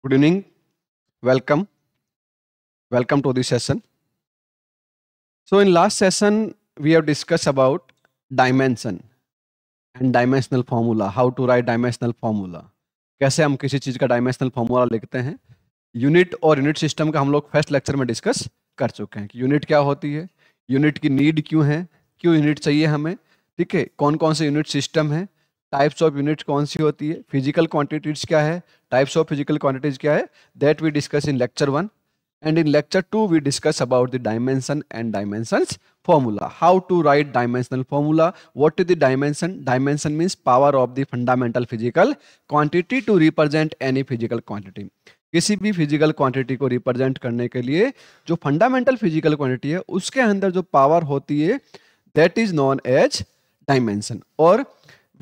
Good evening. Welcome. Welcome to this session. So in last session, we have discussed about dimension and dimensional formula. How to write dimensional formula. कैसे हम किसी चीज का dimensional formula लिखते हैं. Unit और unit system का हम लोग फर्स्ट लेक्चर में डिस्कस कर चुके हैं कि यूनिट क्या होती है, यूनिट की नीड क्यों है, क्यों यूनिट चाहिए हमें, ठीक है, कौन कौन से यूनिट सिस्टम है, टाइप्स ऑफ यूनिट कौन सी होती है, फिजिकल क्वांटिटीज क्या है, टाइप्स ऑफ फिजिकल क्वांटिटीज क्या है, that we discuss in lecture 1. And in lecture 2 we discuss about the dimension and dimensions formula. How to write dimensional formula. What is the dimension? Dimension means power of the fundamental physical quantity to represent any physical quantity. किसी भी physical quantity को represent करने के लिए जो fundamental physical quantity है उसके अंदर जो पावर होती है that is known as dimension. और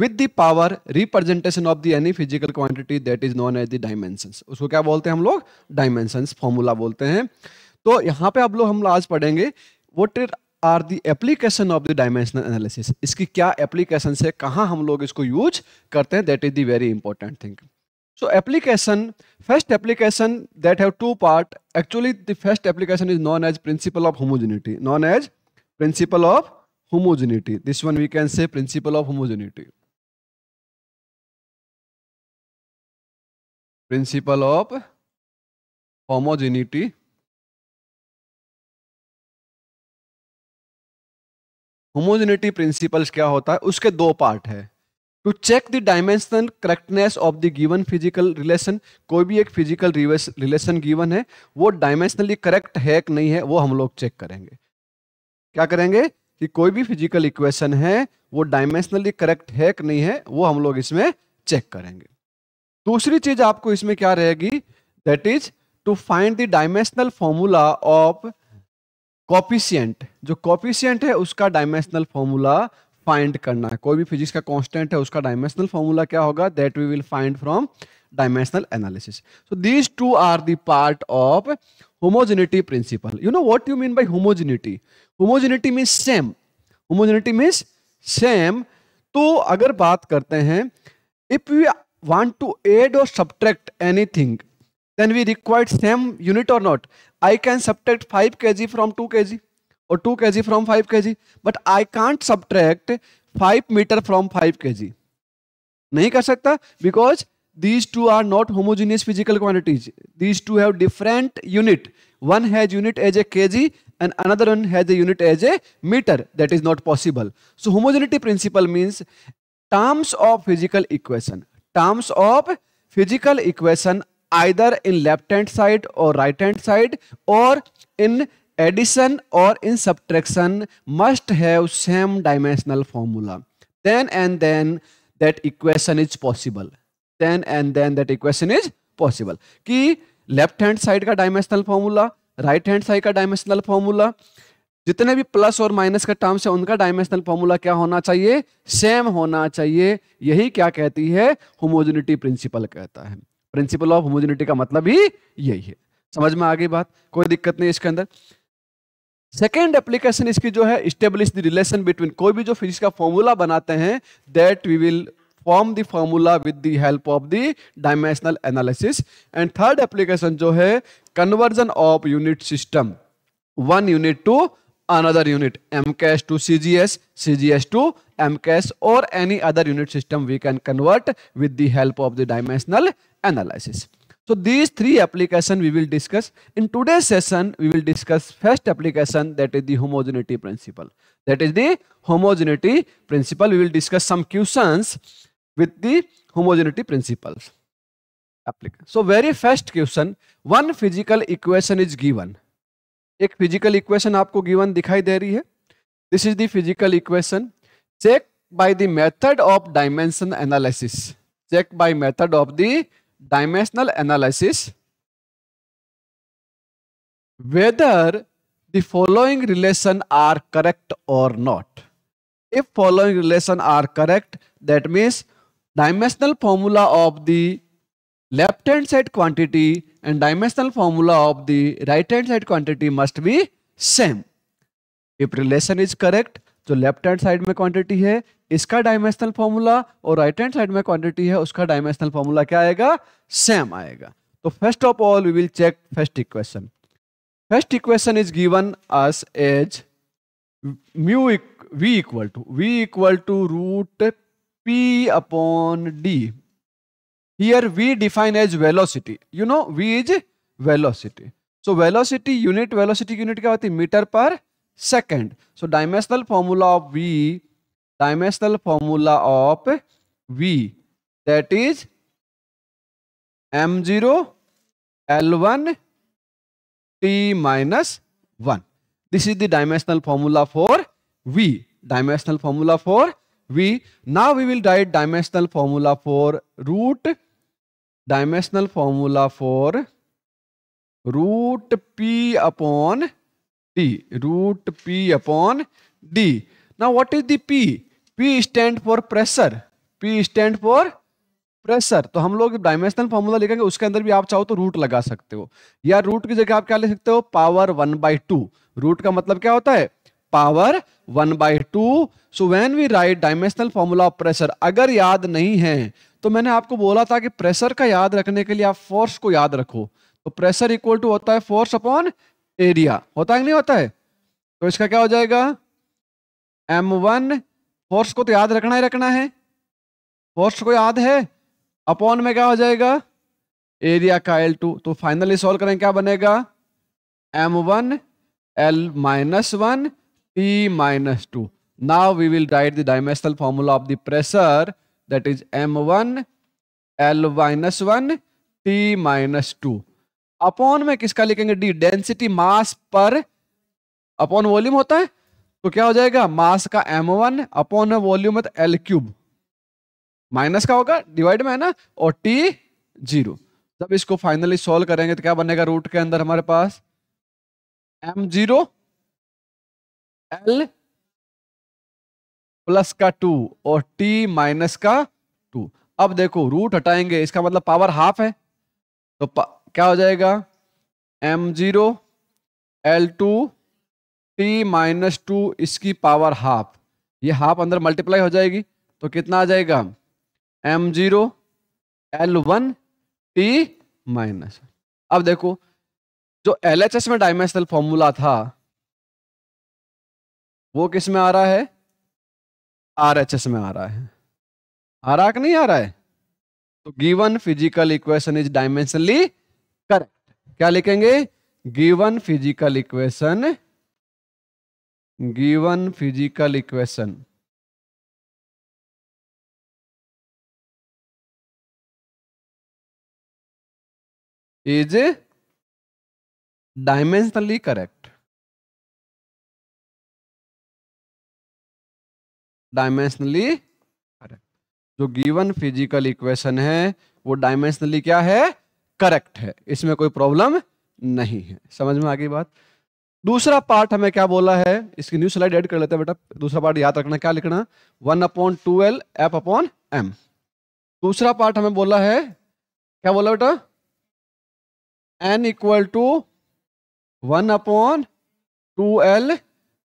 with the power representation of the any physical quantity that is known as the dimensions. उसको क्या बोलते हैं हम लोग? dimensions formula बोलते हैं. तो यहाँ पे हम आज पढ़ेंगे what are the application of the dimensional analysis. इसकी क्या applications है, कहाँ हम लोग इसको use करते हैं, that is the very important thing. So application, first application that have two part. Actually the first application is known as principle of homogeneity. Known as principle of homogeneity. This one we can say principle of homogeneity. Principle of homogeneity. Homogeneity principles क्या होता है, उसके दो part है. To check the dimensional correctness of the given physical relation. कोई भी एक physical relation given है वो डायमेंशनली करेक्ट है कि नहीं है वो हम लोग चेक करेंगे. क्या करेंगे कि कोई भी फिजिकल इक्वेशन है वो डायमेंशनली करेक्ट है कि नहीं है वो हम लोग इसमें चेक करेंगे. दूसरी चीज आपको इसमें क्या रहेगी, that is to find the dimensional formula of coefficient. जो कोफिशिएंट है उसका डायमेंशनल फॉर्मूला फाइंड करना है. कोई भी फिजिक्स का कांस्टेंट है उसका डायमेंशनल फॉर्मूला क्या होगा, that we will find from dimensional analysis. So these two are the part of homogeneity principle. You know what you mean by homogeneity? Homogeneity means same. Homogeneity means same. तो अगर बात करते हैं, if we want to add or subtract anything, then we require same unit or not. I can subtract 5 kg from 2 kg or 2 kg from 5 kg, but I can't subtract 5 meter from 5 kg. नहीं कर सकता because these two are not homogeneous physical quantities. These two have different unit. One has unit as a kg and another one has a unit as a meter. That is not possible. So homogeneity principle means terms of physical equation. Terms of physical equation either in left hand side or right hand side or in addition or in subtraction must have same dimensional formula. Then and then that equation is possible. Then and then that equation is possible. कि left hand side का dimensional formula, right hand side का dimensional formula, जितने भी plus और minus का terms है उनका dimensional formula क्या होना चाहिए, सेम होना चाहिए. यही क्या कहती है, होमोजेनिटी प्रिंसिपल कहता है. प्रिंसिपल ऑफ होमोजेनिटी का मतलब ही यही है. समझ में आ गई बात, कोई दिक्कत नहीं इसके अंदर. सेकेंड एप्लीकेशन इसकी जो है, इस्टेब्लिश द रिलेशन बिटवीन. कोई भी जो फिजिक्स का फॉर्मूला बनाते हैं that we will form the formula with the help of the dimensional analysis. And third application जो है, conversion of unit system, one unit to another unit, MCAS to CGS, CGS to MCAS, or any other unit system we can convert with the help of the dimensional analysis. So these three applications we will discuss. In today's session we will discuss first application, that is the homogeneity principle. That is the homogeneity principle. We will discuss some questions with the homogeneity principles. So very first question, one physical equation is given. एक physical equation आपको given दिखाई दे रही है. This is the physical equation. Check by the method of dimension analysis. Check by method of the dimensional analysis whether the following relation are correct or not. If following relation are correct, that means dimensional formula of the left hand side quantity and dimensional formula of the right hand side quantity must be same. If relation is correct, जो left hand side में quantity है इसका dimensional formula और right hand side में quantity है उसका dimensional formula क्या आएगा, सेम आएगा. तो first of all we will check first equation. First equation is given us as v equal to root p upon d. Here v define as velocity. You know v is velocity. So velocity unit क्या होती है? Metre पर second. So dimensional formula of v that is m0 l1 t minus 1. This is the dimensional formula for v. Now we will write dimensional formula for root p upon d. Now what is the p? p stand for pressure. तो हम लोग dimensional formula लिखेंगे, उसके अंदर भी आप चाहो तो रूट लगा सकते हो, या रूट की जगह आप क्या लिख सकते हो? पावर 1/2. रूट का मतलब क्या होता है? Power 1/2. So when we write dimensional formula of pressure, अगर याद नहीं है तो मैंने आपको बोला था कि प्रेशर का याद रखने के लिए आप फोर्स को याद रखो. तो प्रेशर इक्वल टू होता है फोर्स अपॉन एरिया. होता है कि नहीं होता है? तो इसका क्या हो जाएगा? m1. फोर्स को तो याद रखना है, फोर्स को याद है. अपॉन में क्या हो जाएगा? एरिया का L2. तो फाइनली सॉल्व करें, क्या बनेगा? m1 L-1 T-2. Now we will write the dimensional formula of the pressure, that is m1 L-1 T-2. Upon में किसका लिखेंगे? D. डेंसिटी मास पर अपॉन वॉल्यूम होता है, तो क्या हो जाएगा? मास का m1 अपॉन वॉल्यूम है तो L3. माइनस का होगा, डिवाइड में है ना, और T0. जब इसको फाइनली सॉल्व करेंगे तो क्या बनेगा? रूट के अंदर हमारे पास m0 L प्लस का 2 और T माइनस का 2. अब देखो रूट हटाएंगे, इसका मतलब पावर हाफ है, तो क्या हो जाएगा? m0 L2 T-2 इसकी पावर हाफ. ये हाफ अंदर मल्टीप्लाई हो जाएगी, तो कितना आ जाएगा? m0 L1 T-. अब देखो जो LHS में डायमेंशनल फॉर्मूला था वो किस में आ रहा है? RHS में आ रहा है. आ रहा कि नहीं आ रहा है? तो given physical equation is dimensionally correct. क्या लिखेंगे? Given physical equation is dimensionally correct. जो गिवन फिजिकल इक्वेशन है वो डायमेंशनली क्या है? करेक्ट है. इसमें कोई प्रॉब्लम नहीं है. समझ में आ गई बात? दूसरा पार्ट हमें क्या बोला है? इसकी न्यू स्लाइड ऐड कर लेते हैं बेटा. दूसरा पार्ट याद रखना, क्या लिखना? 1/2L F/m. दूसरा पार्ट हमें बोला है, क्या बोला बेटा? n equal to 1/2L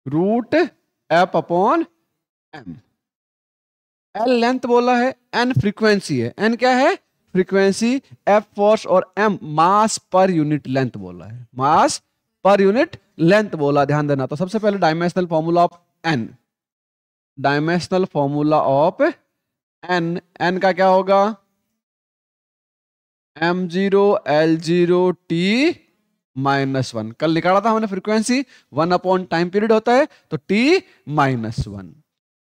root F/m. L length बोला है, n फ्रीक्वेंसी है. n क्या है? फ्रीक्वेंसी. F फोर्स और m mass per unit length बोला है. मास पर यूनिट लेंथ बोला, ध्यान देना. तो सबसे पहले dimensional formula of n. Dimensional formula of n. n का क्या होगा? m0 L0 T-1. कल निकाला था हमने फ्रीक्वेंसी. 1 टाइम पीरियड होता है, तो T-1.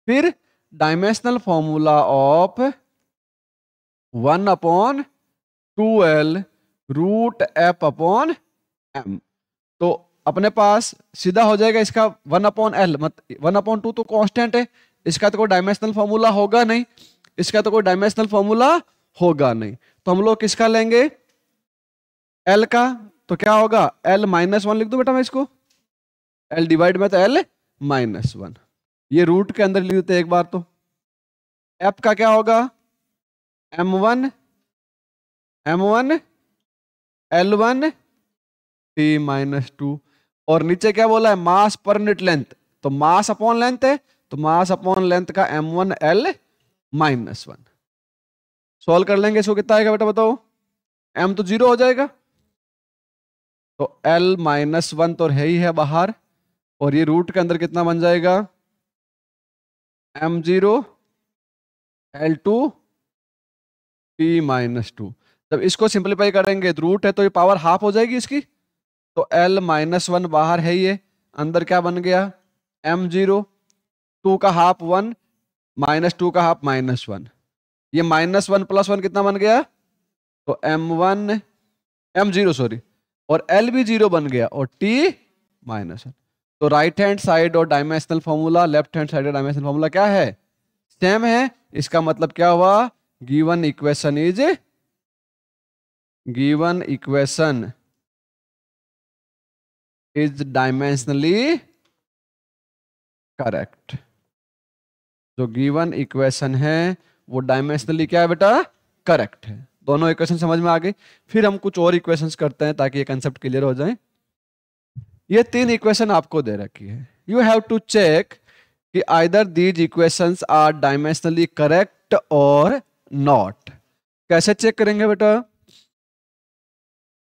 फिर dimensional formula of 1/2L root F/m. तो अपने पास सीधा हो जाएगा इसका 1/L. 1/2 तो कांस्टेंट है, इसका तो कोई डायमेंशनल फॉर्मूला होगा नहीं. तो हम लोग किसका लेंगे? L का. तो क्या होगा? L-1 लिख दो बेटा मैं इसको. L डिवाइड में तो L-1. ये रूट के अंदर लिख देते एक बार. तो F का क्या होगा? m1 L1 T-2. और नीचे क्या बोला है? मास पर यूनिट लेंथ. तो मास अपॉन लेंथ है, तो मास अपॉन लेंथ का m1 L-1. सॉल्व कर लेंगे. इसको कितना आएगा बेटा बताओ? m तो 0 हो जाएगा, तो l माइनस 1 तो है ही है बाहर, और ये रूट के अंदर कितना बन जाएगा, m0 l2 t माइनस 2। जब इसको सिंप्लीफाई करेंगे, रूट है तो ये पावर हाफ हो जाएगी इसकी, तो l माइनस 1 बाहर है ये, अंदर क्या बन गया, m0, 2 का हाफ 1, माइनस 2 का हाफ माइनस 1, ये माइनस 1 प्लस 1 कितना बन गया, तो m1 m0 सॉरी, और l भी 0 बन गया, और t माइनस 1। तो राइट हैंड साइड और dimensional formula, left hand side और डायमेंशनल फॉर्मूला क्या है, सेम है। इसका मतलब क्या हुआ, given equation is dimensionally correct. जो गिवन इक्वेशन है वो डायमेंशनली क्या है बेटा, करेक्ट है। दोनों इक्वेशन समझ में आ गई। फिर हम कुछ और इक्वेशंस करते हैं ताकि ये कंसेप्ट क्लियर हो जाए। ये 3 इक्वेशन आपको दे रखी है, यू हैव टू चेक कि either these equations are dimensionally correct और नॉट। कैसे चेक करेंगे बेटा,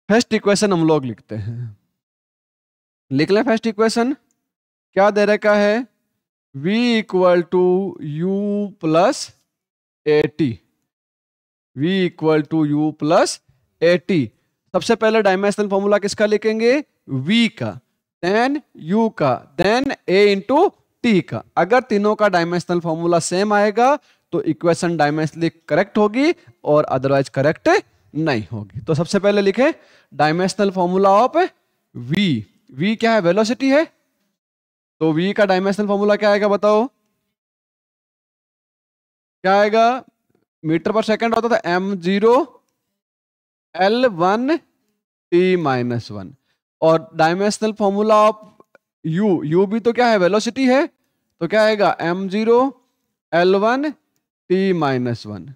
फर्स्ट इक्वेशन हम लोग लिखते हैं, लिख लें फर्स्ट इक्वेशन। क्या दे रखा है, v equal to u plus a t, v equal to u plus a t. सबसे पहले डायमेंशनल फॉर्मूला किसका लिखेंगे, v का, देन u का, देन a इंटू टी का। अगर तीनों का डायमेंशनल फॉर्मूला सेम आएगा तो इक्वेशन डायमेंशनली करेक्ट होगी, और अदरवाइज करेक्ट नहीं होगी। तो सबसे पहले लिखे dimensional formula of v। v क्या है, वेलोसिटी है, तो v का डायमेंशनल फॉर्मूला क्या आएगा बताओ, क्या आएगा, मीटर पर सेकंड होता था m0 l1 t माइनस 1, और डायमेंशनल फॉर्मूला ऑफ u भी तो क्या है, वेलोसिटी है, तो क्या आएगा m0 l1 t माइनस 1,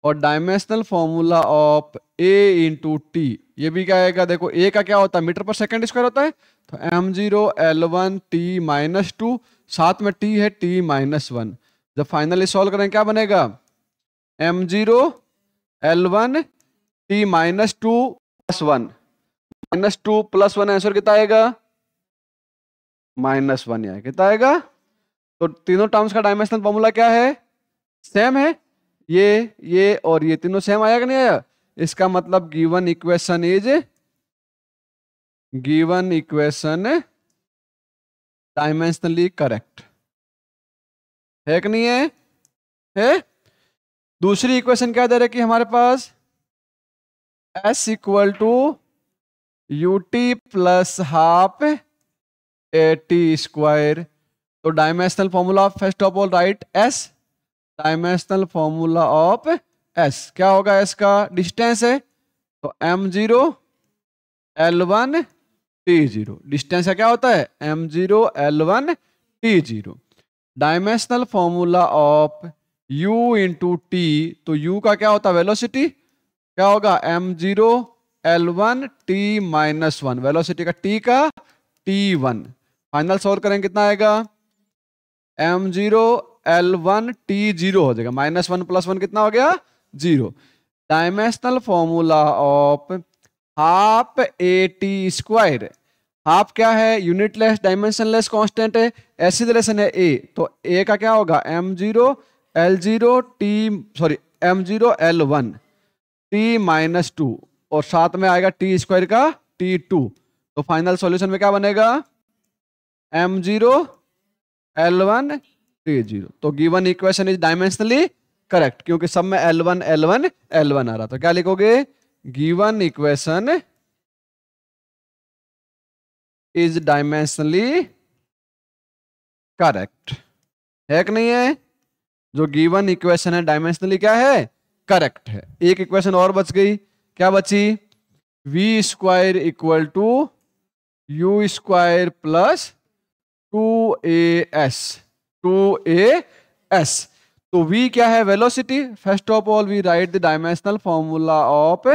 और dimensional formula of a into T, ये भी क्या आएगा, देखो a का क्या होता है, मीटर पर सेकंड स्क्वायर होता है, तो m0 l1 t माइनस 2, साथ में t है t माइनस 1। जब फाइनली सॉल्व करें क्या बनेगा, m0 l1 t minus 2 plus 1, minus 2 plus 1 answer कितना आएगा, माइनस 1 आएगा, कितना आएगा। तो तीनों टर्म्स का डायमेंशनल फॉर्मूला क्या है, सेम है, ये और ये तीनों सेम आया कि नहीं आया। इसका मतलब गिवन इक्वेशन डायमेंशनली करेक्ट है कि नहीं है। दूसरी इक्वेशन क्या दे रही है हमारे पास, s equal to u t plus half a t square. तो dimensional formula first of all right s, dimensional formula of s क्या होगा, s का डिस्टेंस है, तो m0 l1 t0, डिस्टेंस का क्या होता है m0 l1 t0। Dimensional formula of u into T, तो u का क्या होता है, वेलोसिटी, क्या होगा m0 l1 t minus 1, velocity का t का t1। फाइनल सॉल्व करेंगे कितना आएगा, m0 l1 t0 हो जाएगा, माइनस 1 प्लस 1 कितना हो गया, 0। Dimensional formula of half a t square, half क्या है, यूनिटलेस डायमेंशनलेस कांस्टेंट है, ऐसी रिलेशन है a, तो a का क्या होगा m0 l0 t sorry m0 l1 t minus 2, और साथ में आएगा t स्क्वायर का t2। तो फाइनल सॉल्यूशन में क्या बनेगा, m0 l1 t0। तो given equation is dimensionally correct, क्योंकि सब में l1 l1 l1 आ रहा। तो क्या लिखोगे, given equation is dimensionally correct है कि नहीं है। जो गिवन इक्वेशन है डायमेंशनली क्या है, करेक्ट है। एक इक्वेशन और बच गई, क्या बची, v square equal to u square plus 2as। तो v क्या है, velocity. First of all we write the dimensional formula of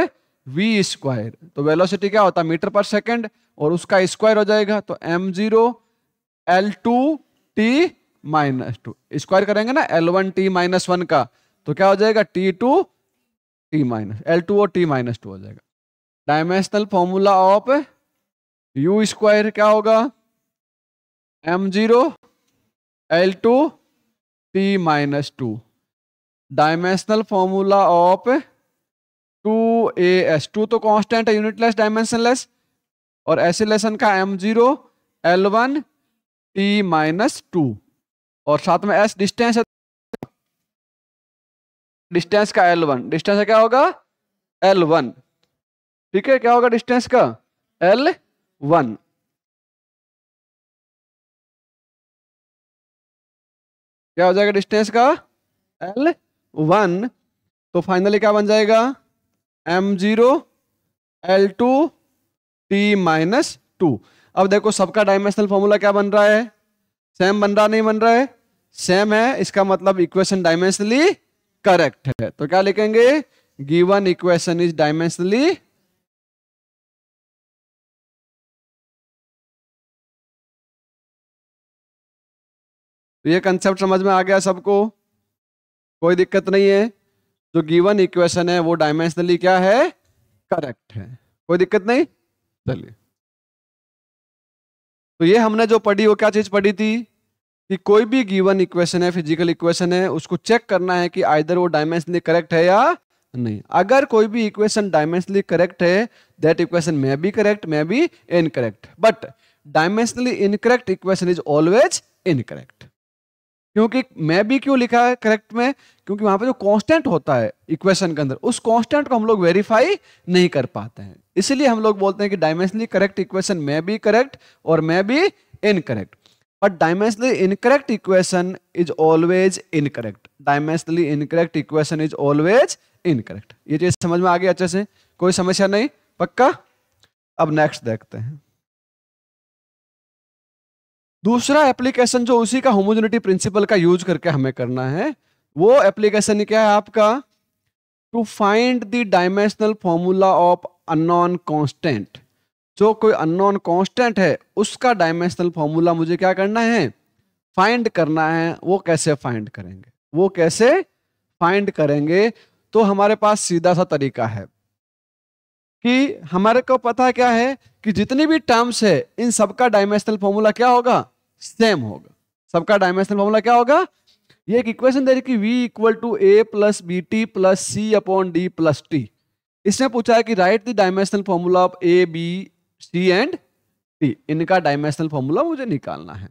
v square. तो वेलोसिटी क्या होता है, मीटर पर सेकंड, और उसका स्क्वायर हो जाएगा, तो m0 l2 t minus 2, square करेंगे ना l1 t माइनस 1 का, तो क्या हो जाएगा t2 t माइनस l2 और t माइनस 2 हो जाएगा। Dimensional formula of you square क्या होगा, m0 L2 t minus 2। Dimensional formula of 2as, 2 तो कांस्टेंट है, यूनिटलेस डायमेंशनलेस, और एसिलेशन का m0 L1 t माइनस 2, और साथ में s डिस्टेंस है, डिस्टेंस का L1, डिस्टेंस का क्या होगा L1, ठीक है, क्या होगा डिस्टेंस का L1। क्या हो जाएगा डिस्टेंस का L1, तो फाइनली क्या बन जाएगा m0 L2 t माइनस 2। अब देखो सबका डायमेंशनल फॉर्मूला क्या बन रहा है, सेम बन रहा नहीं बन रहा है, सेम है, इसका मतलब इक्वेशन डायमेंशनली करेक्ट है। तो क्या लिखेंगे, गिवन इक्वेशन इज डायमेंशनली तो ये कंसेप्ट समझ में आ गया सबको, कोई दिक्कत नहीं है, जो गिवन इक्वेशन है वो डायमेंशनली क्या है, करेक्ट है, कोई दिक्कत नहीं। चलिए, तो ये हमने जो पढ़ी वो क्या चीज पढ़ी थी कि कोई भी गिवन इक्वेशन है, फिजिकल इक्वेशन है, उसको चेक करना है कि आइदर वो डायमेंशनली करेक्ट है या नहीं। अगर कोई भी इक्वेशन डायमेंशनली करेक्ट है, that equation may be correct, may be incorrect, but dimensionally incorrect equation is always incorrect. क्योंकि मैं भी क्यों लिखा है करेक्ट में, क्योंकि वहां पे जो कांस्टेंट होता है इक्वेशन के अंदर, उस कांस्टेंट को हम लोग वेरीफाई नहीं कर पाते हैं, इसलिए हम लोग बोलते हैं कि dimensionally correct equation may be correct or may be incorrect, but dimensionally incorrect equation is always incorrect, dimensionally incorrect equation is always incorrect. ये चीज समझ में आ गई अच्छे से, कोई समस्या नहीं, पक्का। अब नेक्स्ट देखते हैं दूसरा एप्लीकेशन, जो उसी का होमोजेनिटी प्रिंसिपल का यूज करके हमें करना है। वो एप्लीकेशन क्या है आपका, to find the dimensional formula of unknown constant. जो कोई अननोन कांस्टेंट है उसका डायमेंशनल फॉर्मूला मुझे क्या करना है, फाइंड करना है। वो कैसे फाइंड करेंगे, वो कैसे फाइंड करेंगे, तो हमारे पास सीधा सा तरीका है कि हमारे को पता क्या है कि जितनी भी टर्म्स है इन सबका डायमेंशनल फॉर्मूला क्या होगा, सेम होगा। सबका डायमेंशनल फॉर्मूला क्या होगा, ये एक इक्वेशन दे रही कि v equal to a plus b t plus c upon d plus t. इसमें पूछा है कि write the dimensional formula of a b c and t, इनका डायमेंशनल फॉर्मूला मुझे निकालना है।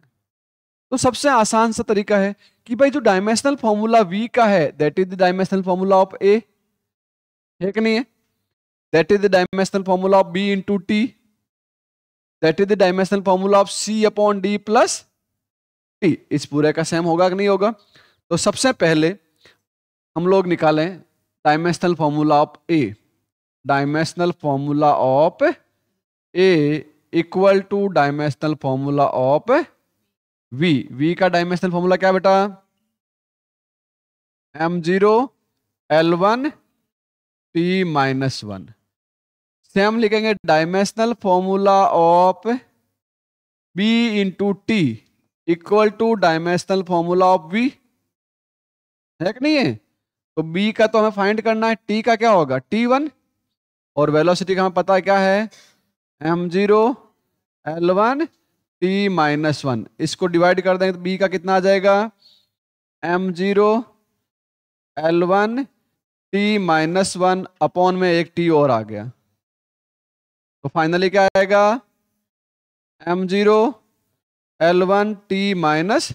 तो सबसे आसान सा तरीका है कि भाई जो डायमेंशनल फॉर्मूला v का है that is the dimensional formula of a, है कि नहीं है, that is the dimensional formula of b into t, that is the dimensional formula of c upon d plus t। इस पूरे का सेम होगा कि नहीं होगा। तो सबसे पहले हम लोग निकालें dimensional formula of a, dimensional formula of a equal to dimensional formula of v। v का डायमेंशनल फॉर्मूला क्या बेटा, m0 L1 t माइनस 1। से हम लिखेंगे dimensional formula of b into T equal to dimensional formula of v, है कि नहीं है। तो b का तो हमें फाइंड करना है, t का क्या होगा t1, और वेलोसिटी का हमें पता है क्या है m0 L1 t माइनस 1। इसको डिवाइड कर देंगे तो b का कितना आ जाएगा m0 L1 t minus 1 upon में एक t और आ गया, तो फाइनली क्या आएगा m0 L1 t माइनस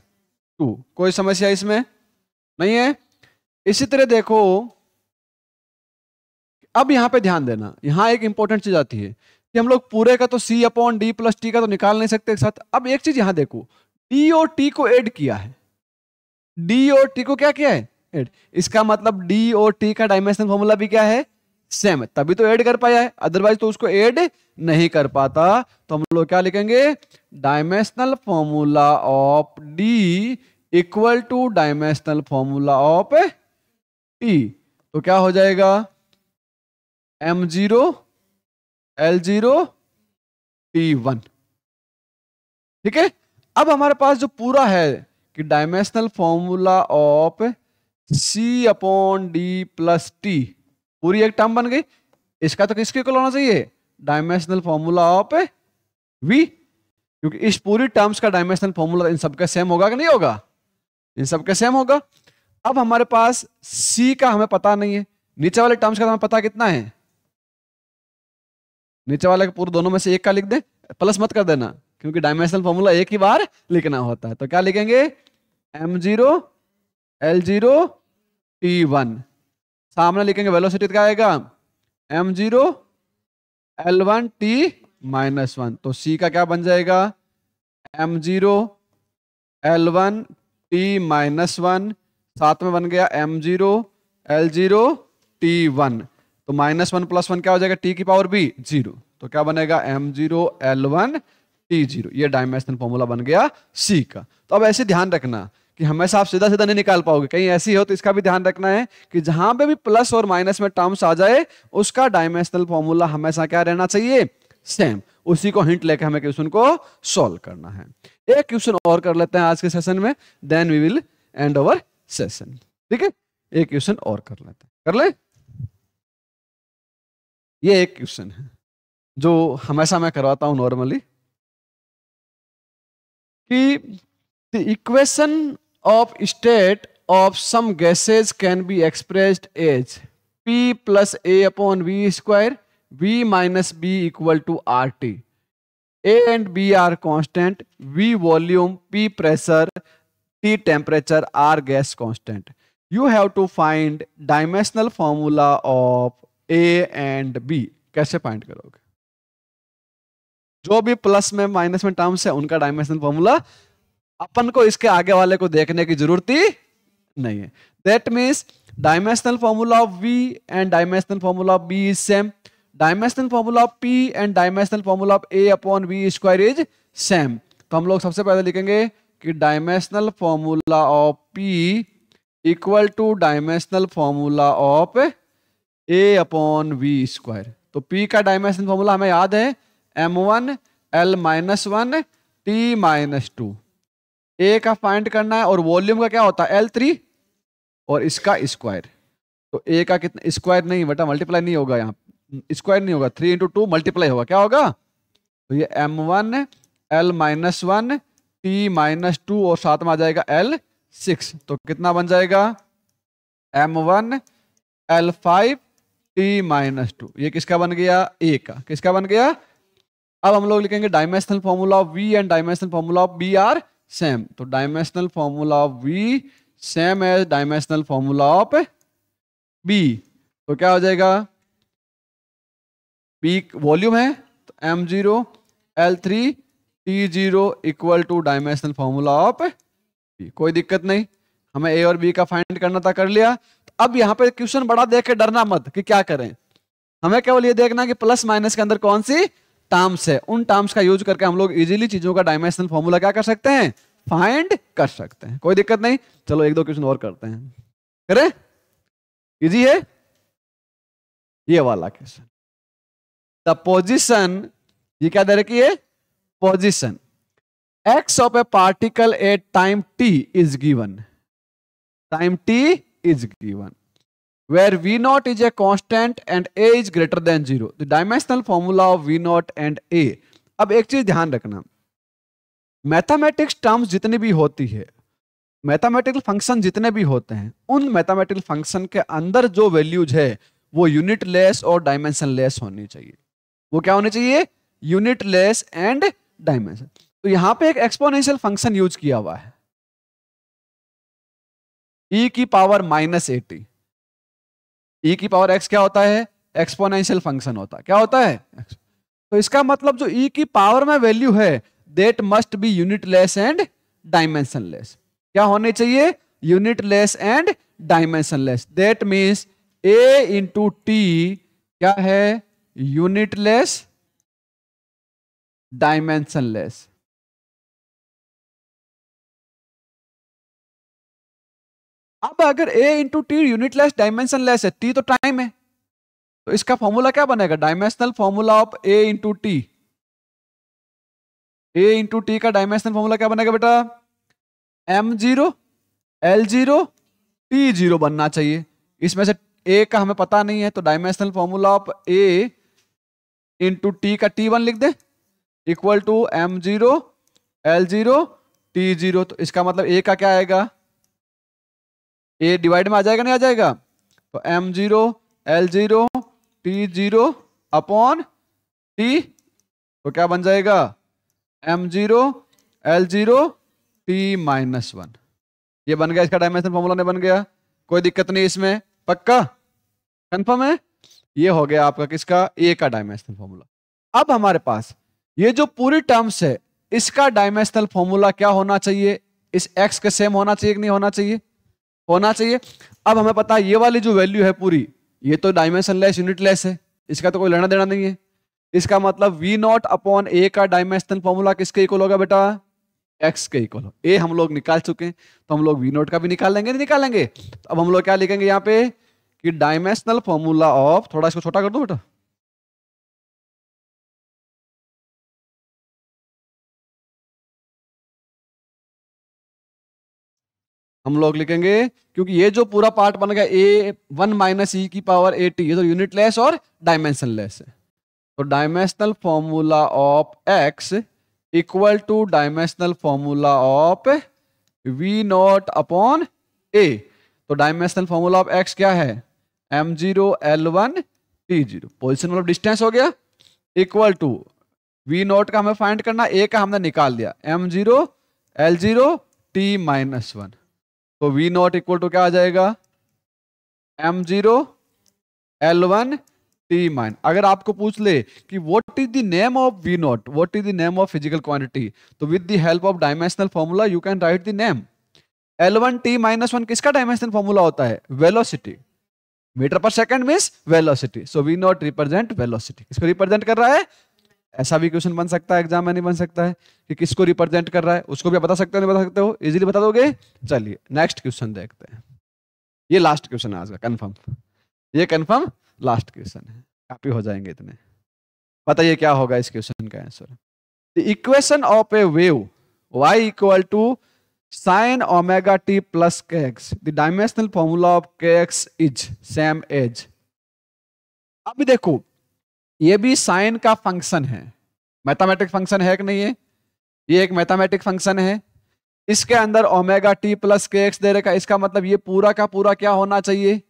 2। कोई समस्या इसमें नहीं है। इसी तरह देखो, अब यहां पे ध्यान देना, यहां एक इंपॉर्टेंट चीज आती है कि हम लोग पूरे का तो c upon d plus T का तो निकाल नहीं सकते एक साथ। अब एक चीज यहां देखो, d और t को ऐड किया है, d और t को क्या किया है ऐड, इसका मतलब d और t का डायमेंशनल फॉर्मूला भी क्या है सेम है, तभी तो ऐड कर पाया है, अदरवाइज तो उसको ऐड नहीं कर पाता। तो हम लोग क्या लिखेंगे, dimensional formula of d equal to dimensional formula of t। तो क्या हो जाएगा m0 L0 t1, ठीक है। अब हमारे पास जो पूरा है कि dimensional formula of c upon d plus T, पूरी एक टर्म बन गई। इसका तो किसके इक्वल होना चाहिए, डायमेंशनल फॉर्मूला ऑफ v, क्योंकि इस पूरी टर्म्स का डायमेंशनल फॉर्मूला इन सबका सेम होगा कि नहीं होगा, इन सबका सेम होगा। अब हमारे पास c का हमें पता नहीं है, नीचे वाले टर्म्स का हमें पता कितना है, नीचे वाले पूरे दोनों में से एक का लिख दे, प्लस मत कर देना क्योंकि डायमेंशनल फॉर्मूला एक ही बार लिखना होता है। तो क्या लिखेंगे, m0 L0 T1, सामने लिखेंगे वेलोसिटी क्या आएगा, m0 L1 T-1, तो c का क्या बन जाएगा, m0 L1 T-1, साथ में बन गया m0 L0 T1, तो -1 + 1 क्या हो जाएगा, t की पावर b 0, तो क्या बनेगा m0 L1 T0, ये डायमेंशनल फॉर्मूला बन गया c का। तो अब ऐसे ध्यान रखना कि हमेशा आप सीधा सीधा नहीं निकाल पाओगे, कहीं ऐसी हो तो इसका भी ध्यान रखना है कि जहां पे भी प्लस और माइनस में टर्म्स आ जाए उसका डायमेंशनल फॉर्मूला हमेशा क्या रहना चाहिए, सेम। उसी को हिंट लेकर हमें क्वेश्चन को सॉल्व करना है। एक क्वेश्चन और कर लेते हैं आज के सेशन में, then we will end our session. ठीक है, एक क्वेश्चन और कर लेते हैं, कर ले। ये एक क्वेश्चन है जो हमेशा मैं करवाता हूं नॉर्मली, कि the equation of state of some gases can be expressed as P plus A upon V square, V minus B equal to RT. A and B are constant, V volume, P pressure, T temperature are gas constant. You have to find dimensional formula of A and B. कैसे find करोगे, जो भी plus में minus में terms है उनका dimensional formula, अपन को इसके आगे वाले को देखने की जरूरत ही नहीं है। That means dimensional formula of V and dimensional formula of B is same, dimensional formula of P and dimensional formula of A upon V square is same. तो हम लोग सबसे पहले लिखेंगे कि dimensional formula of P equal to dimensional formula of A upon V square. तो P का dimensional formula हमें याद है, m1 L-1 T-2। A का फाइंड करना है और वॉल्यूम का क्या होता है L3 और इसका स्क्वायर। तो A का कितना, स्क्वायर नहीं बेटा, मल्टीप्लाई नहीं होगा, यहाँ स्क्वायर नहीं होगा, 3 × 2 मल्टीप्लाई होगा, क्या होगा, तो ये m1 L-1 T-2 और साथ में आ जाएगा L6, तो कितना बन जाएगा m1 L5 T-2। ये किसका बन गया, A का, किसका बन गया। अब हम लोग लिखेंगे dimensional formula of V and dimensional formula of B are same. तो dimensional formula of V same as dimensional formula of B, तो क्या हो जाएगा, B वॉल्यूम है तो m0 L3 T0 equal to dimensional formula of B। कोई दिक्कत नहीं, हमें A और B का फाइंड करना था, कर लिया। तो अब यहाँ पे क्वेश्चन बड़ा देख के डरना मत कि क्या करें, हमें केवल ये देखना कि प्लस माइनस के अंदर कौन सी टर्म्स है, उन टर्म्स का यूज करके हम लोग इजीली चीजों का डायमेंशनल फॉर्मूला क्या कर सकते हैं, फाइंड कर सकते हैं। कोई दिक्कत नहीं, चलो एक दो क्वेश्चन और करते हैं, करें, इजी है ये वाला क्वेश्चन। द पोजिशन, ये क्या दे रखी है, position x of A particle at time t is given, time t is given where v0 is a constant and a is greater than 0. The dimensional formula of v0 and a. अब एक चीज ध्यान रखना, mathematics terms जितनी भी होती है, mathematical function जितने भी होते हैं, उन मैथमेटिकल फंक्शन के अंदर जो वैल्यूज है वो यूनिट लेस और डायमेंशन लेस होनी चाहिए। वो क्या होनी चाहिए, यूनिट लेस एंड डायमेंशन। तो यहां पे एक एक्सपोनेंशियल फंक्शन यूज किया हुआ है, e की पावर -80। e की पावर x क्या होता है, एक्सपोनेंशियल फंक्शन होता है, क्या होता है, तो इसका मतलब जो e की पावर में वैल्यू है that must be unit less and dimension less. क्या होने चाहिए, unit less and dimension less. That means a into T क्या है, यूनिट लेस डायमेंशन लेस। अब अगर a into T unit less dimension less है, t तो टाइम है, तो इसका फॉर्मूला क्या बनेगा, dimensional formula of a into T. a into t का डायमेंशनल फॉर्मूला क्या बनेगा बेटा, m0 L0 T0 बनना चाहिए। इसमें से ए का हमें पता नहीं है, तो dimensional formula of A into t का T1 लिख दे equal to M0 L0 T0। तो इसका मतलब ए का क्या आएगा, ए डिवाइड में आ जाएगा नहीं आ जाएगा, तो M0 L0 T0 upon T, तो क्या बन जाएगा M0 L0 T-1। ये बन गया, इसका डायमेंशन फॉर्मूला नहीं बन गया, कोई दिक्कत नहीं इसमें, पक्का कंफर्म है। ये हो गया आपका किसका, ए का डायमेंशनल फॉर्मूला। अब हमारे पास ये जो पूरी टर्म्स है इसका डायमेंशनल फॉर्मूला क्या होना चाहिए, इस एक्स के सेम होना चाहिए कि नहीं होना चाहिए, होना चाहिए। अब हमें पता है ये वाली जो वैल्यू है पूरी, ये तो डायमेंशनलेस यूनिटलेस है, इसका तो कोई लेना देना नहीं है। इसका मतलब वी नॉट अपॉन ए का डायमेंशनल फॉर्मूला किसके इक्वल होगा बेटा, एक्स के इक्वल हो। ए हम लोग निकाल चुके हैं, तो हम लोग वी नॉट का भी निकाल लेंगे, नहीं निकालेंगे। तो अब हम लोग क्या लिखेंगे यहाँ पे कि डायमेंशनल फॉर्मूला ऑफ, थोड़ा इसको छोटा कर दो बेटा, हम लोग लिखेंगे क्योंकि ये जो पूरा पार्ट बन गया ए वन माइनस ई की पावर ए टी, ये तो यूनिटलेस और डायमेंशनलेस है। तो dimensional formula of x equal to dimensional formula of v not upon a. तो डायमेंशनल फॉर्मूला ऑफ एक्स क्या है, M0 L1 T0, पोजिशन मतलब डिस्टेंस हो गया, इक्वल टू वी नॉट का हमें फाइंड करना, ए का हमने निकाल दिया, M0 L0 T-1। तो वी नॉट इक्वल टू क्या आ जाएगा, M0 L1 T-। अगर आपको पूछ ले कि what is the name of v not, what is the name of physical quantity, तो with the help of dimensional formula you can write the name. L1 T-1 किसका dimensional formula होता है, velocity, metre per second means velocity. So v not represent velocity, किसको represent कर रहा है, ऐसा भी क्वेश्चन बन सकता है एग्जाम में, नहीं बन सकता है कि किसको रिप्रेजेंट कर रहा है, उसको भी बता सकते हो, नहीं बता सकते हो, इजीली बता दोगे। चलिए नेक्स्ट क्वेश्चन देखते हैं, ये लास्ट क्वेश्चन है आज का कंफर्म, ये कंफर्म लास्ट क्वेश्चन है, कॉपी हो जाएंगे इतने। बताइए क्या होगा इस क्वेश्चन का answer. The equation of a wave y equal to sin omega t plus kx, the dimensional formula of kx is same as। अब देखो ये भी साइन का फंक्शन है, मैथमेटिक फंक्शन है कि नहीं है, ये एक मैथमेटिक फंक्शन है, इसके अंदर ओमेगा टी प्लस के एक्स दे रखा, इसका मतलब ये पूरा का पूरा क्या होना चाहिए,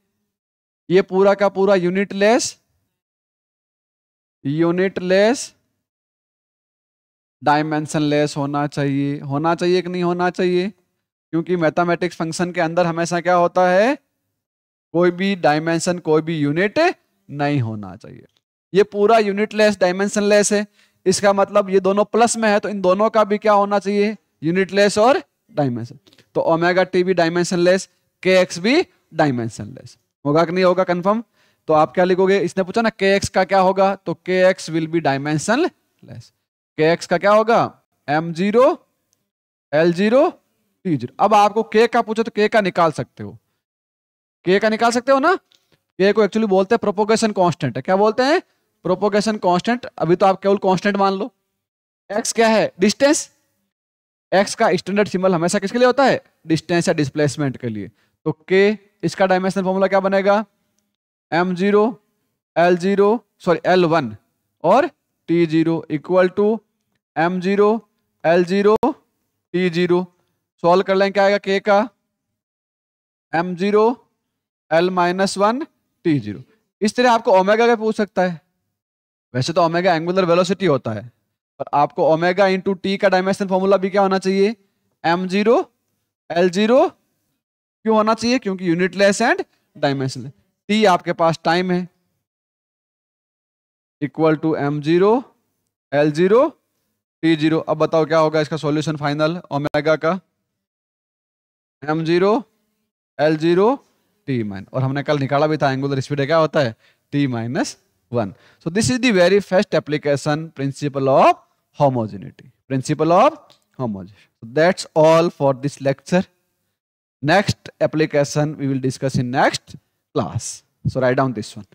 ये पूरा का पूरा यूनिटलेस डायमेंशनलेस होना चाहिए, होना चाहिए कि नहीं होना चाहिए, क्योंकि मैथमेटिक्स फंक्शन के अंदर हमेशा क्या होता है, कोई भी डायमेंशन कोई भी यूनिट नहीं होना चाहिए। ये पूरा यूनिटलेस डायमेंशनलेस है, इसका मतलब ये दोनों प्लस में है, तो इन दोनों का भी क्या होना चाहिए, यूनिटलेस और डायमेंशन। तो ओमेगा टी भी डायमेंशनलेस, के एक्स भी डायमेंशनलेस, होगा कि नहीं होगा कंफर्म। तो आप क्या लिखोगे, इसने पूछा ना के एक्स का क्या होगा, तो के एक्स विल बी डायमेंशनलेस, के एक्स का क्या होगा M0 L0 T0। अब आपको के का पूछे तो के का निकाल सकते हो, के का निकाल सकते हो ना, के को एक्चुअली बोलते हैं प्रोपोगेशन कांस्टेंट है, क्या बोलते हैं प्रोपोगेशन कांस्टेंट। अभी तो आप केवल कांस्टेंट मान लो, एक्स क्या है डिस्टेंस, एक्स का स्टैंडर्ड सिंबल हमेशा किसके लिए होता है, डिस्टेंस या डिस्प्लेसमेंट के लिए। तो के इसका डायमेंशनल फॉर्मूला क्या बनेगा, M0 L0 सॉरी L1 और T0 equal to M0 L0 T0। Solve कर लेंगे क्या आएगा, के का M0 L-1 T0। इस तरह आपको ओमेगा का पूछ सकता है, वैसे तो ओमेगा एंगुलर वेलोसिटी होता है, पर आपको ओमेगा इंटू टी का डायमेंशनल फॉर्मूला भी क्या होना चाहिए, M0 L0 क्यों होना चाहिए, क्योंकि यूनिटलेस एंड डायमेंशनलेस। टी आपके पास टाइम है, equal to M0 L0 T0। अब बताओ क्या होगा इसका सॉल्यूशन फाइनल, ओमेगा का M0 L0 T-। और हमने कल निकाला भी था एंगुलर स्पीड क्या होता है, T-1। So this is the very first application principle of homogeneity, principal of homogeneity. That's all for this lecture. Next application we will discuss in next class. So write down this one.